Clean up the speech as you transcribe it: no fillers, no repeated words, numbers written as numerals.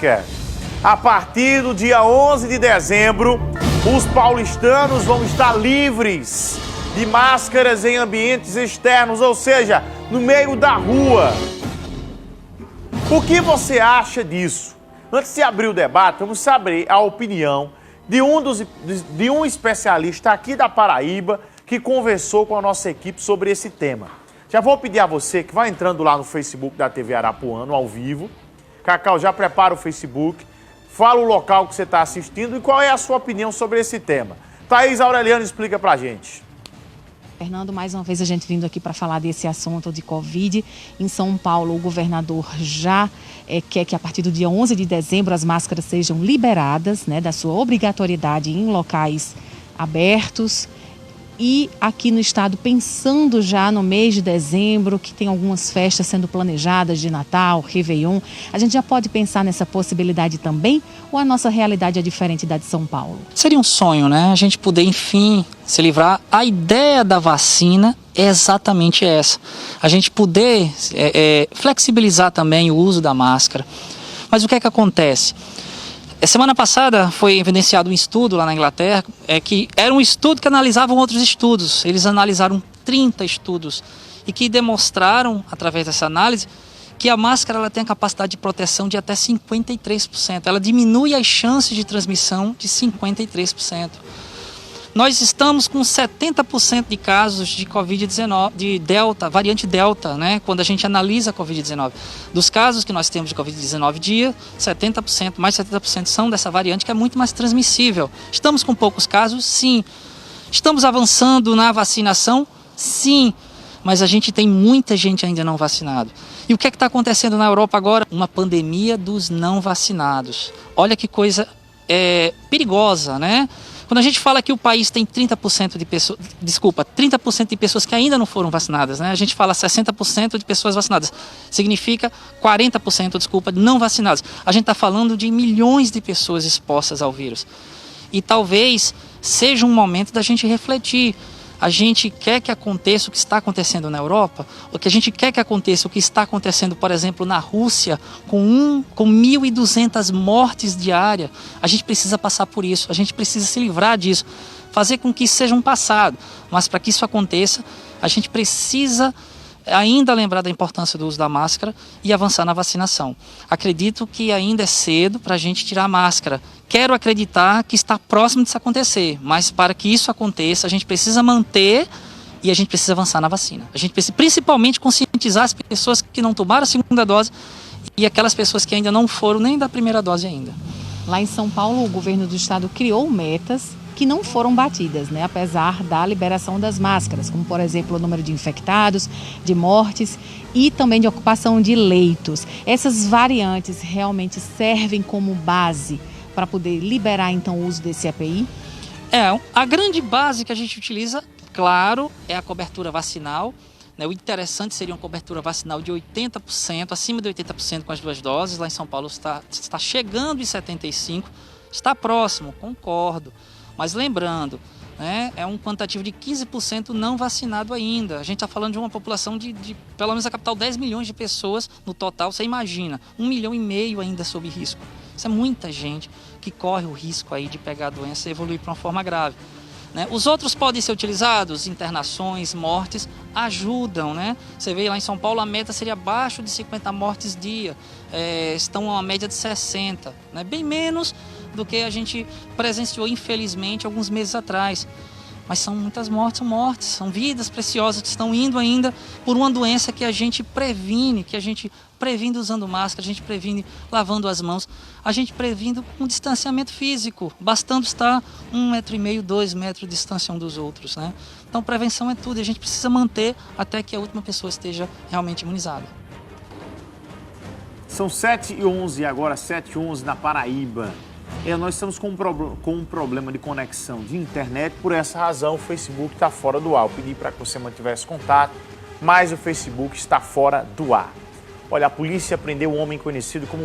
polêmica. A partir do dia 11 de dezembro, os paulistanos vão estar livres de máscaras em ambientes externos, ou seja, no meio da rua. O que você acha disso? Antes de abrir o debate, vamos saber a opinião de um especialista aqui da Paraíba que conversou com a nossa equipe sobre esse tema. Já vou pedir a você que vai entrando lá no Facebook da TV Arapuã, ao vivo. Cacau, já prepara o Facebook, fala o local que você está assistindo e qual é a sua opinião sobre esse tema. Thaís Aureliano explica pra gente. Fernando, mais uma vez a gente vindo aqui para falar desse assunto de Covid. Em São Paulo, o governador já quer que a partir do dia 11 de dezembro as máscaras sejam liberadas, né, da sua obrigatoriedade em locais abertos. E aqui no estado, pensando já no mês de dezembro, que tem algumas festas sendo planejadas de Natal, Réveillon, a gente já pode pensar nessa possibilidade também? Ou a nossa realidade é diferente da de São Paulo? Seria um sonho, né? A gente poder, enfim, se livrar. A ideia da vacina é exatamente essa. A gente poder flexibilizar também o uso da máscara. Mas o que é que acontece? Semana passada foi evidenciado um estudo lá na Inglaterra, que era um estudo que analisava outros estudos. Eles analisaram 30 estudos e que demonstraram, através dessa análise, que a máscara ela tem a capacidade de proteção de até 53%. Ela diminui as chances de transmissão de 53%. Nós estamos com 70% de casos de Covid-19, de Delta, variante Delta, né? Quando a gente analisa a Covid-19. Dos casos que nós temos de Covid-19 dia, 70%, mais 70% são dessa variante que é muito mais transmissível. Estamos com poucos casos? Sim. Estamos avançando na vacinação? Sim. Mas a gente tem muita gente ainda não vacinada. E o que é que está acontecendo na Europa agora? Uma pandemia dos não vacinados. Olha que coisa perigosa, né? Quando a gente fala que o país tem 30% de pessoas que ainda não foram vacinadas, né? A gente fala 60% de pessoas vacinadas. Significa 40%, não vacinadas. A gente está falando de milhões de pessoas expostas ao vírus. E talvez seja um momento da gente refletir. A gente quer que aconteça o que está acontecendo na Europa, ou que a gente quer que aconteça o que está acontecendo, por exemplo, na Rússia, com 1.200 mortes diárias. A gente precisa passar por isso, a gente precisa se livrar disso, fazer com que isso seja um passado. Mas para que isso aconteça, a gente precisa ainda lembrar da importância do uso da máscara e avançar na vacinação. Acredito que ainda é cedo para a gente tirar a máscara. Quero acreditar que está próximo disso acontecer, mas para que isso aconteça, a gente precisa manter e a gente precisa avançar na vacina. A gente precisa principalmente conscientizar as pessoas que não tomaram a segunda dose e aquelas pessoas que ainda não foram nem da primeira dose ainda. Lá em São Paulo, o governo do estado criou metas que não foram batidas, né? Apesar da liberação das máscaras, como por exemplo o número de infectados, de mortes e também de ocupação de leitos. Essas variantes realmente servem como base para poder liberar então o uso desse EPI? A grande base que a gente utiliza, claro, é a cobertura vacinal. O interessante seria uma cobertura vacinal de 80%, acima de 80% com as duas doses. Lá em São Paulo está chegando em 75%, está próximo, concordo. Mas lembrando, né, é um quantitativo de 15% não vacinado ainda. A gente está falando de uma população de, pelo menos a capital, 10 milhões de pessoas no total. Você imagina, 1,5 milhão ainda sob risco. Isso é muita gente que corre o risco aí de pegar a doença e evoluir para uma forma grave. Né? Os outros podem ser utilizados, internações, mortes, ajudam, né? Você vê lá em São Paulo a meta seria abaixo de 50 mortes dia, estão a uma média de 60, né? Bem menos do que a gente presenciou infelizmente alguns meses atrás. Mas são muitas mortes, são vidas preciosas que estão indo ainda por uma doença que a gente previne, usando máscara, a gente previne lavando as mãos, a gente previne com distanciamento físico, bastando estar 1,5 metro, 2 metros de distância um dos outros, né? Então prevenção é tudo e a gente precisa manter até que a última pessoa esteja realmente imunizada. São 7h11 agora, 7h11 na Paraíba. Nós estamos com um problema de conexão de internet, por essa razão o Facebook está fora do ar. Eu pedi para que você mantivesse contato, mas o Facebook está fora do ar. Olha, a polícia prendeu um homem conhecido como